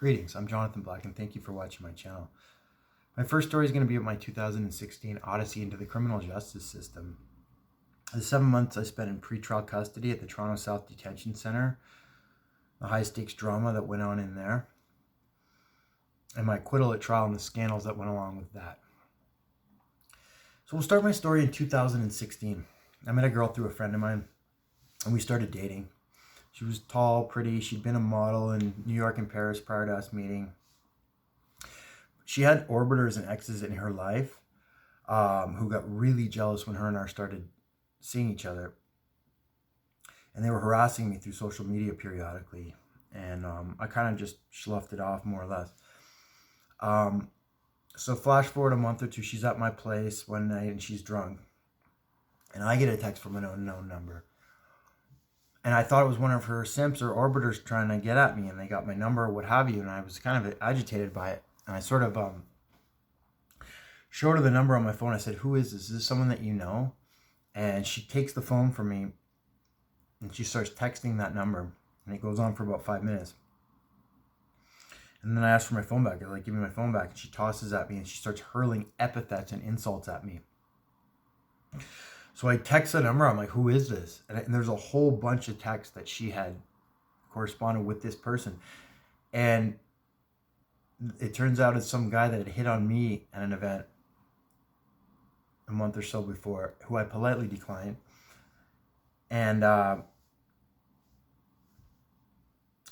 Greetings, I'm Jonathan Black, and thank you for watching my channel. My first story is going to be about my 2016 odyssey into the criminal justice system. The 7 months I spent in pretrial custody at the Toronto South Detention Centre, the high-stakes drama that went on in there, and my acquittal at trial and the scandals that went along with that. So we'll start my story in 2016. I met a girl through a friend of mine, and we started dating. She was tall, pretty. She'd been a model in New York and Paris prior to us meeting. She had orbiters and exes in her life who got really jealous when her and I started seeing each other. And they were harassing me through social media periodically. And I kind of just sloughed it off more or less. So flash forward a month or two, she's at my place one night and she's drunk. And I get a text from an unknown number. And I thought it was one of her simps or orbiters trying to get at me, and they got my number or what have you, and I was kind of agitated by it. And I sort of showed her the number on my phone. I said, "Who is this? Is this someone that you know?" And she takes the phone from me, and she starts texting that number, and it goes on for about 5 minutes. And then I asked for my phone back. I was like, "Give me my phone back." And she tosses at me, and she starts hurling epithets and insults at me. So I text the number. I'm like, "Who is this?" And there's a whole bunch of texts that she had corresponded with this person. And it turns out it's some guy that had hit on me at an event a month or so before, who I politely declined. And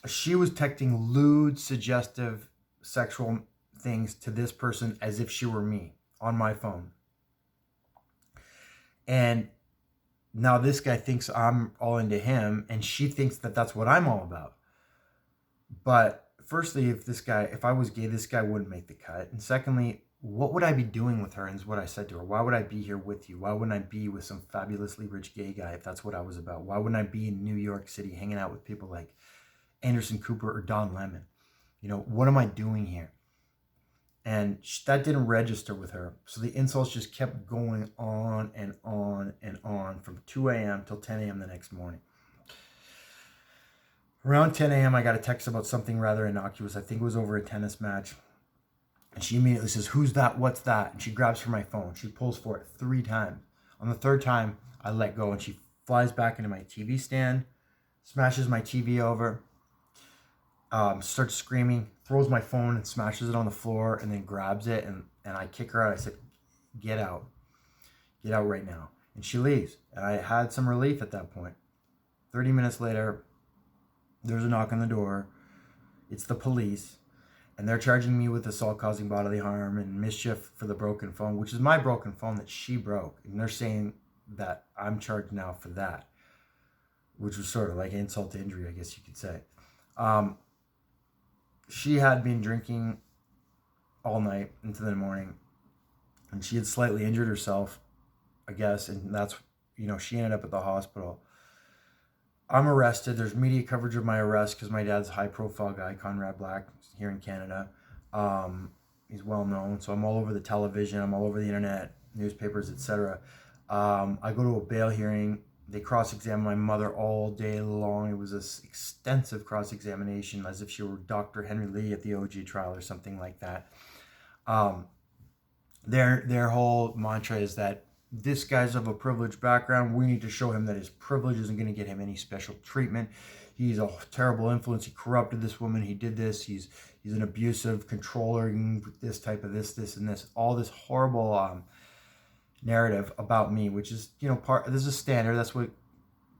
she was texting lewd, suggestive, sexual things to this person as if she were me on my phone. And now this guy thinks I'm all into him, and she thinks that that's what I'm all about. But firstly, if I was gay, this guy wouldn't make the cut. And secondly, what would I be doing with her? And is what I said to her. Why would I be here with you? Why wouldn't I be with some fabulously rich gay guy if that's what I was about? Why wouldn't I be in New York City hanging out with people like Anderson Cooper or Don Lemon? You know, what am I doing here? And that didn't register with her. So the insults just kept going on and on and on from 2 a.m. till 10 a.m. the next morning. Around 10 a.m., I got a text about something rather innocuous. I think it was over a tennis match. And she immediately says, "Who's that? What's that?" And she grabs for my phone. She pulls for it 3 times. On the 3rd time, I let go, and she flies back into my TV stand, smashes my TV over, starts screaming, throws my phone and smashes it on the floor, and then grabs it, and I kick her out. I said, "Get out. Get out right now." And she leaves. And I had some relief at that point. 30 minutes later, there's a knock on the door. It's the police. And they're charging me with assault causing bodily harm and mischief for the broken phone, which is my broken phone that she broke. And they're saying that I'm charged now for that, which was sort of like insult to injury, I guess you could say. She had been drinking all night into the morning, and she had slightly injured herself, I guess, and that's, she ended up at the hospital. I'm arrested. There's media coverage of my arrest because my dad's a high-profile guy, Conrad Black, here in Canada. He's well-known, so I'm all over the television. I'm all over the internet, newspapers, etc. I go to a bail hearing. They cross-examine my mother all day long. It was an extensive cross-examination, as if she were Dr. Henry Lee at the OG trial or something like that. Their whole mantra is that this guy's of a privileged background. We need to show him that his privilege isn't going to get him any special treatment. He's a terrible influence. He corrupted this woman. He did this. He's an abusive controller. This type of this, and this. All this horrible narrative about me, which is, this is a standard. That's what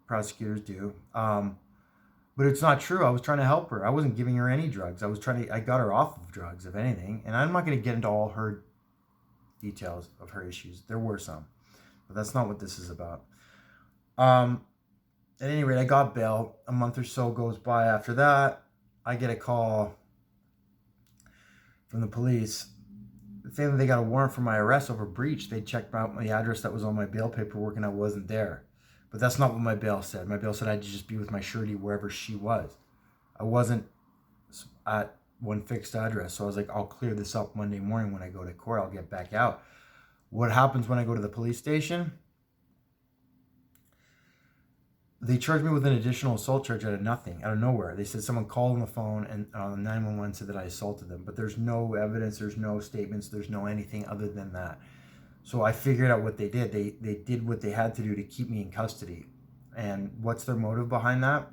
prosecutors do. But it's not true. I was trying to help her. I wasn't giving her any drugs. I got her off of drugs, if anything. And I'm not going to get into all her details of her issues. There were some, but that's not what this is about. At any rate, I got bail. A month or so goes by after that. I get a call from the police saying that they got a warrant for my arrest over breach. They checked out the address that was on my bail paperwork, and I wasn't there. But that's not what my bail said. My bail said I had to just be with my surety wherever she was. I wasn't at one fixed address. So I was like, I'll clear this up Monday morning when I go to court. I'll get back out. What happens when I go to the police station? they charged me with an additional assault charge out of nothing, out of nowhere. They said someone called on the phone and 911 said that I assaulted them, but there's no evidence, there's no statements, there's no anything other than that. So I figured out what they did. They did what they had to do to keep me in custody. And what's their motive behind that?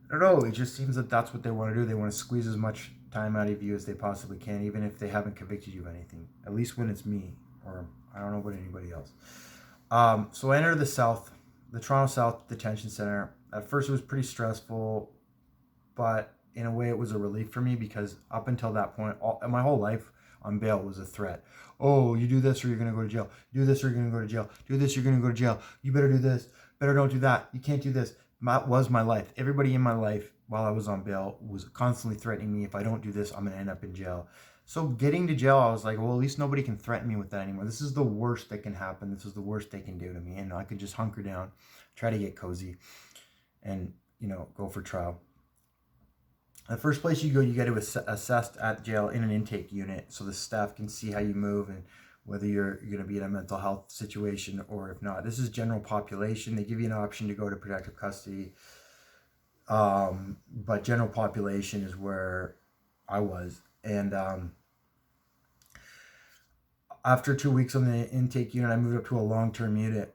I don't know. It just seems that that's what they want to do. They want to squeeze as much time out of you as they possibly can, even if they haven't convicted you of anything. At least when it's me, or I don't know about anybody else. So I entered the Toronto South Detention Center. At first, it was pretty stressful, but in a way, it was a relief for me because up until that point, my whole life on bail was a threat. Oh, you do this or you're going to go to jail. Do this or you're going to go to jail. Do this, you're going to go to jail. You better do this. Better don't do that. You can't do this. That was my life. Everybody in my life while I was on bail was constantly threatening me. If I don't do this, I'm going to end up in jail. So getting to jail, I was like, well, at least nobody can threaten me with that anymore. This is the worst that can happen. This is the worst they can do to me. And I could just hunker down, try to get cozy, and, go for trial. The first place you go, you get to assessed at jail in an intake unit so the staff can see how you move and whether you're going to be in a mental health situation or if not. This is general population. They give you an option to go to protective custody. But general population is where I was. And after 2 weeks on the intake unit, I moved up to a long-term unit.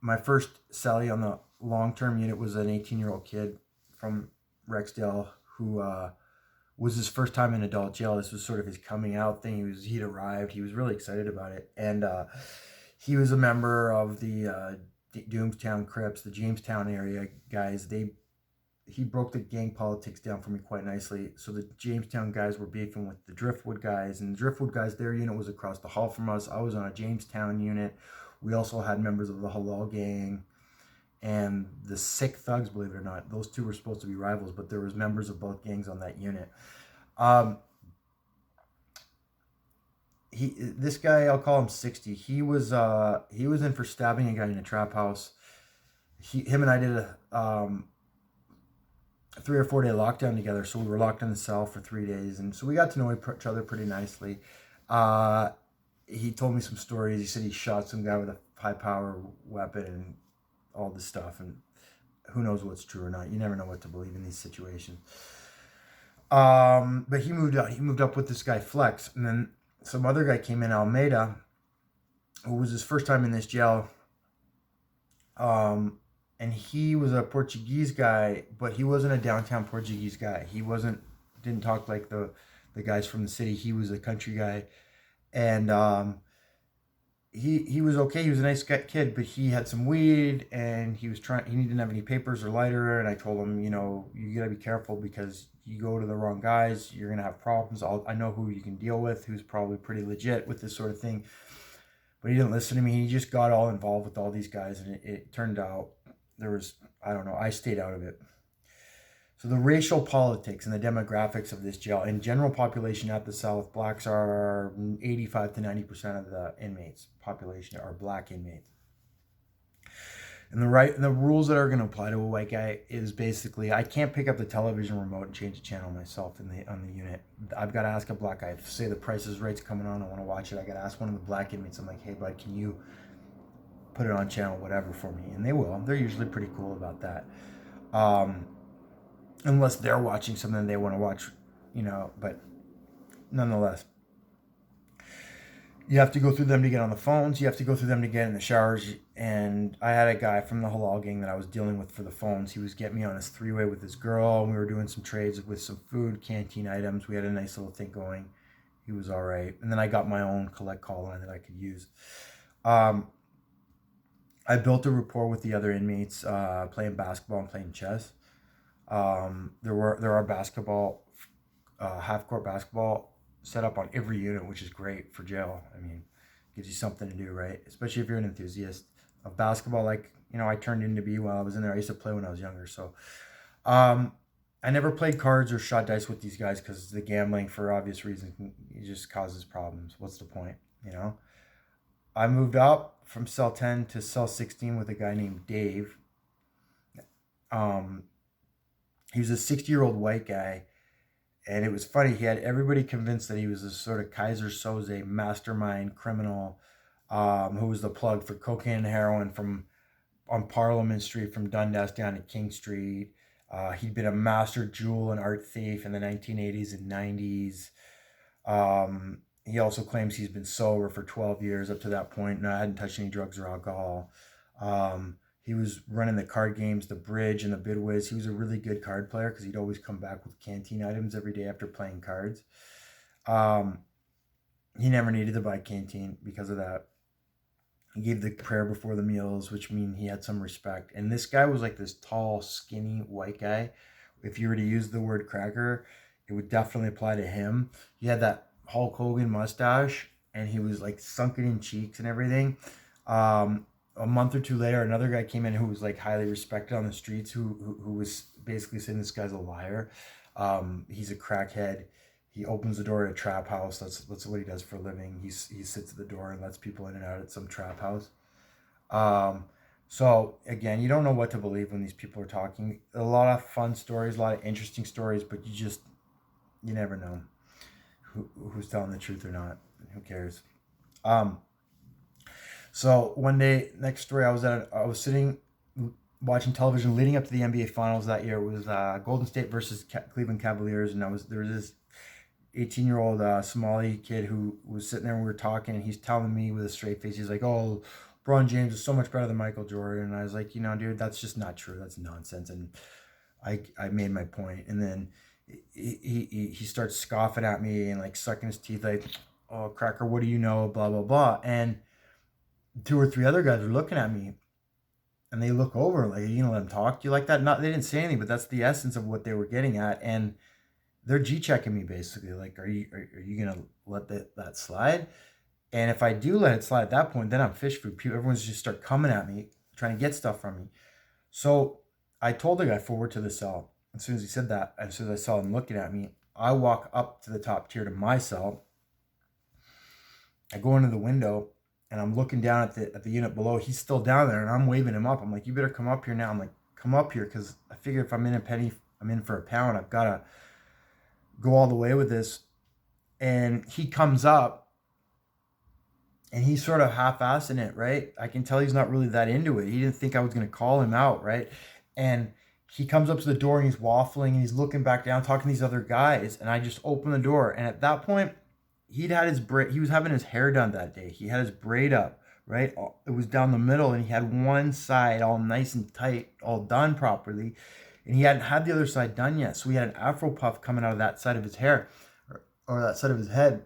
My first cellie on the long-term unit was an 18-year-old kid from Rexdale who was his first time in adult jail. This was sort of his coming out thing. He'd arrived. He was really excited about it. And he was a member of the Doomstown Crips, the Jamestown area guys. He broke the gang politics down for me quite nicely. So the Jamestown guys were beefing with the Driftwood guys. And the Driftwood guys, their unit was across the hall from us. I was on a Jamestown unit. We also had members of the Halal gang and the Sick Thugs, believe it or not. Those two were supposed to be rivals, but there was members of both gangs on that unit. This guy, I'll call him 60. He was in for stabbing a guy in a trap house. Him and I did a 3 or 4 day lockdown together. So we were locked in the cell for 3 days, and so we got to know each other pretty nicely. He told me some stories. He said he shot some guy with a high power weapon and all this stuff, and who knows what's true or not. You never know what to believe in these situations. But he moved out. He moved up with this guy Flex, and then some other guy came in, Almeida, who was his first time in this jail. And he was a Portuguese guy, but he wasn't a downtown Portuguese guy. He didn't talk like the guys from the city. He was a country guy, and he was okay. He was a nice kid, but he had some weed, and he didn't have any papers or lighter. And I told him, you gotta be careful because you go to the wrong guys, you're gonna have problems. I know who you can deal with, who's probably pretty legit with this sort of thing. But he didn't listen to me. He just got all involved with all these guys, and it turned out I stayed out of it. So the racial politics and the demographics of this jail and general population at the South, blacks are 85 to 90% of the inmates population are black inmates. And the rules that are going to apply to a white guy is basically I can't pick up the television remote and change the channel myself on the unit. I've got to ask a black guy. If, say, The Price is Right's coming on, I want to watch it. I got to ask one of the black inmates. I'm like, hey, bud, can you put it on channel whatever for me? And they will. They're usually pretty cool about that. Unless they're watching something they want to watch, but nonetheless. You have to go through them to get on the phones. You have to go through them to get in the showers. And I had a guy from the Halal gang that I was dealing with for the phones. He was getting me on his 3-way with his girl. And we were doing some trades with some food, canteen items. We had a nice little thing going. He was all right. And then I got my own collect call line that I could use. I built a rapport with the other inmates, playing basketball and playing chess. There are basketball, half-court basketball set up on every unit, which is great for jail. I mean, gives you something to do, right? Especially if you're an enthusiast of basketball, like, I turned into be while I was in there. I used to play when I was younger. So I never played cards or shot dice with these guys because the gambling, for obvious reasons, it just causes problems. What's the point, I moved up from cell 10 to cell 16 with a guy named Dave. He was a 60-year-old white guy, and it was funny. He had everybody convinced that he was a sort of Kaiser Soze mastermind criminal who was the plug for cocaine and heroin from on Parliament Street from Dundas down to King Street. He'd been a master jewel and art thief in the 1980s and 90s. He also claims he's been sober for 12 years up to that point, and I hadn't touched any drugs or alcohol. He was running the card games, the bridge, and the bidwiz. He was a really good card player because he'd always come back with canteen items every day after playing cards. He never needed to buy canteen because of that. He gave the prayer before the meals, which means he had some respect. And this guy was like this tall, skinny, white guy. If you were to use the word cracker, it would definitely apply to him. He had that Hulk Hogan mustache, and he was like sunken in cheeks and everything. A month or two later, another guy came in who was like highly respected on the streets, who was basically saying this guy's a liar. He's a crackhead. He opens the door at a trap house. That's what he does for a living. He sits at the door and lets people in and out at some trap house. So again, you don't know what to believe when these people are talking. A lot of fun stories, a lot of interesting stories, but you never know who's telling the truth or not. Who cares? So one day, next story, I was sitting watching television leading up to the NBA Finals that year. It was Golden State versus Cleveland Cavaliers, and there was this 18-year-old Somali kid who was sitting there and we were talking, and he's telling me with a straight face, he's like, "Oh, LeBron James is so much better than Michael Jordan." And I was like, dude, that's just not true. That's nonsense. And I made my point, and then he starts scoffing at me and like sucking his teeth like, "Oh, cracker, what do you know?" Blah blah blah. And two or three other guys are looking at me, and they look over like, let them talk to you like that? Not, they didn't say anything, but that's the essence of what they were getting at. And they're G-checking me basically, like, are you gonna let that slide? And if I do let it slide at that point, then I'm fish food. Everyone's just start coming at me, trying to get stuff from me. So I told the guy forward to the cell. As soon as he said that, as soon as I saw him looking at me, I walk up to the top tier to my cell. I go into the window and I'm looking down at the unit below. He's still down there, and I'm waving him up. I'm like, "You better come up here now." I'm like, "Come up here," because I figure if I'm in a penny, I'm in for a pound. I've got to go all the way with this. And he comes up, and he's sort of half-assing it, right? I can tell he's not really that into it. He didn't think I was going to call him out, right? And he comes up to the door, and he's waffling, and he's looking back down, talking to these other guys. And I just open the door, and at that point, he was having his hair done that day. He had his braid up, right? It was down the middle, and he had one side all nice and tight, all done properly, and he hadn't had the other side done yet. So he had an afro puff coming out of that side of his hair, or that side of his head.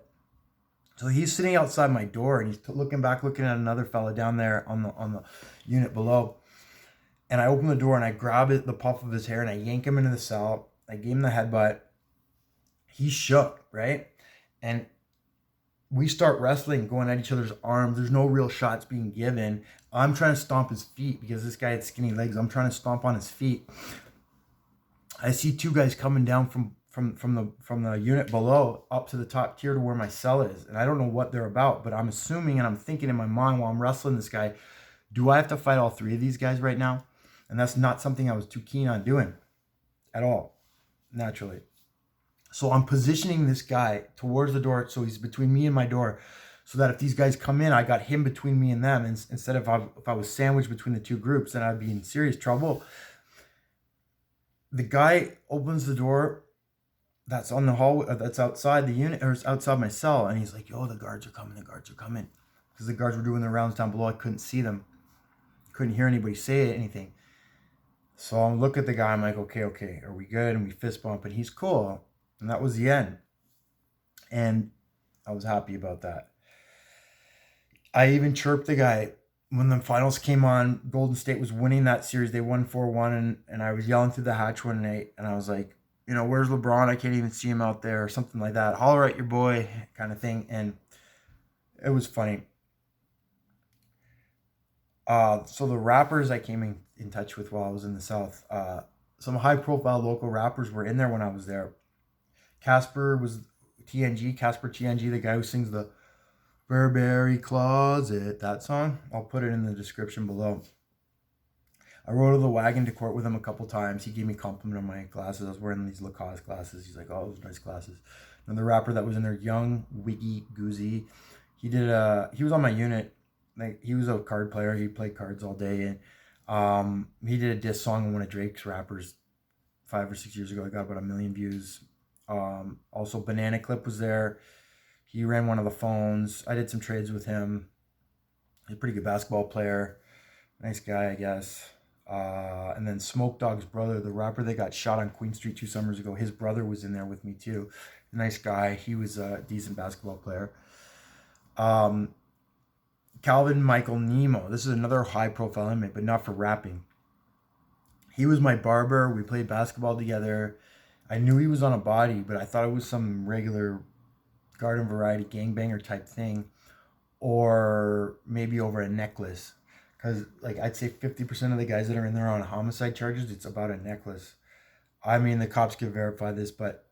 So he's sitting outside my door, and he's looking back, looking at another fella down there on the unit below. And I open the door, and I grab the puff of his hair, and I yank him into the cell. I gave him the headbutt. He shook, right? And we start wrestling, going at each other's arms. There's no real shots being given. I'm trying to stomp his feet because this guy had skinny legs. I'm trying to stomp on his feet. I see two guys coming down from the unit below up to the top tier to where my cell is. And I don't know what they're about, but I'm assuming, and I'm thinking in my mind while I'm wrestling this guy, do I have to fight all three of these guys right now? And that's not something I was too keen on doing at all, naturally. So I'm positioning this guy towards the door, so he's between me and my door, so that if these guys come in, I got him between me and them. And instead of if I was sandwiched between the two groups, then I'd be in serious trouble. The guy opens the door that's on the hallway, that's outside the unit, or outside my cell, and he's like, "Yo, the guards are coming, because the guards were doing their rounds down below. I couldn't see them, couldn't hear anybody say anything. So I look at the guy, I'm like, okay, are we good? And we fist bump, and he's cool. And that was the end. And I was happy about that. I even chirped the guy when the finals came on. Golden State was winning that series. They won 4-1, and I was yelling through the hatch one night, and I was like, "Where's LeBron? I can't even see him out there," or something like that. "Holler at your boy," kind of thing. And it was funny. So the rappers I came in touch with while I was in the South, some high-profile local rappers were in there when I was there. Casper TNG, the guy who sings the Burberry Closet, that song. I'll put it in the description below. I rode to the wagon to court with him a couple times. He gave me a compliment on my glasses. I was wearing these Lacoste glasses. He's like, "Oh, those are nice glasses." And the rapper that was in there, young Wiggy, Guzzi, he was on my unit. Like, he was a card player. He played cards all day, and He did a diss song on one of Drake's rappers 5 or 6 years ago. It got about 1 million views. Also, Banana Clip was there. He ran one of the phones. I did some trades with him. He's a pretty good basketball player. Nice guy, I guess. And then Smoke Dog's brother, the rapper that got shot on Queen Street 2 summers ago, his brother was in there with me too. Nice guy. He was a decent basketball player. Calvin Michael Nemo. This is another high-profile inmate, but not for rapping. He was my barber. We played basketball together. I knew he was on a body, but I thought it was some regular garden variety gangbanger type thing, or maybe over a necklace. Because like I'd say 50% of the guys that are in there on homicide charges, it's about a necklace. I mean, the cops can verify this, but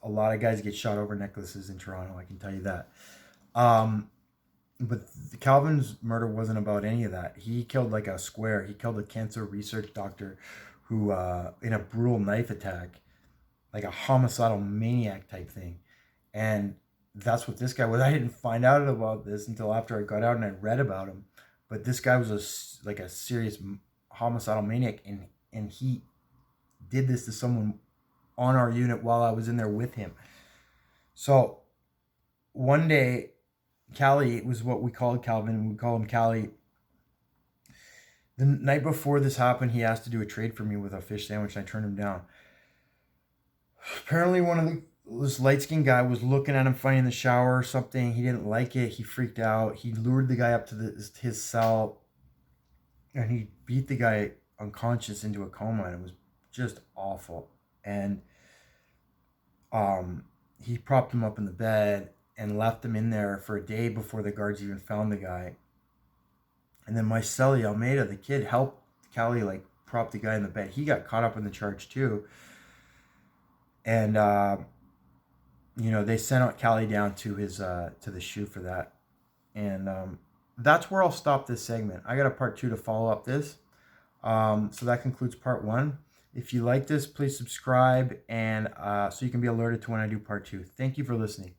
a lot of guys get shot over necklaces in Toronto. I can tell you that. But Calvin's murder wasn't about any of that. He killed like a square. He killed a cancer research doctor who, in a brutal knife attack, like a homicidal maniac type thing. And that's what this guy was. I didn't find out about this until after I got out and I read about him. But this guy was a serious homicidal maniac, and he did this to someone on our unit while I was in there with him. So one day, Callie was what we called Calvin. We call him Callie. The night before this happened, he asked to do a trade for me with a fish sandwich, and I turned him down. Apparently, this light-skinned guy was looking at him fighting in the shower or something. He didn't like it. He freaked out. He lured the guy up to his cell, and he beat the guy unconscious into a coma, and it was just awful. And he propped him up in the bed and left him in there for a day before the guards even found the guy. And then my cellie, Almeida, the kid, helped Callie like prop the guy in the bed. He got caught up in the charge too. And they sent out Callie down to the SHU for that. And that's where I'll stop this segment. I got a part 2 to follow up this. So that concludes part 1. If you like this, please subscribe, and so you can be alerted to when I do part 2. Thank you for listening.